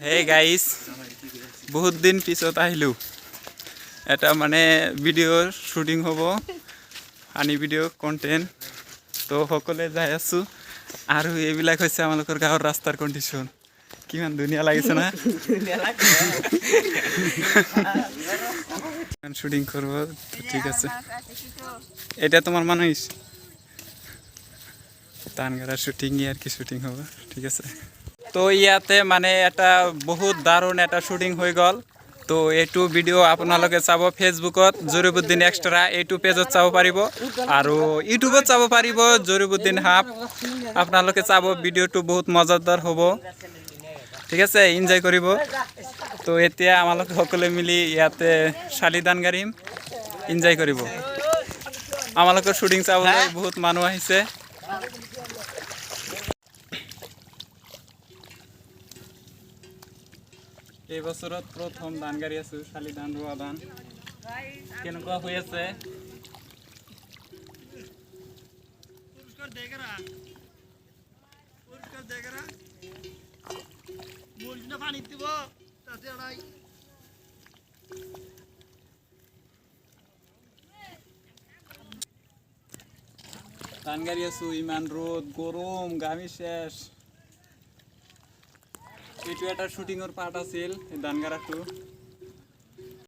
Hey guys, বহুত দিন পিছত আহিলোঁ। এটা মানে ভিডিঅ' শ্বুটিং হ'ব, ফানি ভিডিঅ' কণ্টেণ্ট। তো সকলোৱে যাই আছোঁ আৰু এইবিলাক হৈছে আমালোকৰ গাঁৱৰ ৰাস্তাৰ কণ্ডিশ্যন। কিমান ধুনীয়া লাগিছে না? শ্বুটিং করব, ঠিক আছে। এটা তোমার মানুষ তানগারা শুটিং আর কি শুটিং হবে, ঠিক আছে। তো ইয়াতে মানে এটা বহুত দারুণ এটা শুটিং হৈ গ'ল। তো এইটো ভিডিঅ' আপোনালোকে চাব ফেচবুকত জৰিবুদ্দিন এক্সট্ৰা এইটো পেজত চাব পাৰিব আৰু ইউটিউবত চাব পাৰিব জৰিবুদ্দিন হাব। আপোনালোকে চাব, ভিডিঅ'টো বহুত মজাদাৰ হ'ব, ঠিক আছে, এনজয় কৰিব। তো এতিয়া আমালোকে সকলোৱে মিলি ইয়াতে শালিদান গাড়ীম এনজয় কৰিব। আমালোকৰ শ্বুটিং চাবলৈ বহুত মানুহ আহিছে। এই বছৰত প্ৰথম ধান গাড়ী আছোঁ, শালি ধান ৰোৱা ধান। কেনেকুৱা হৈ আছে? ধান গাড়ী আছোঁ, ইমান ৰ'দ গৰম, ঘামি শেষ। এইটো এটা শ্বুটিঙৰ পাৰ্ট আছিল, ধান গাড়াটো।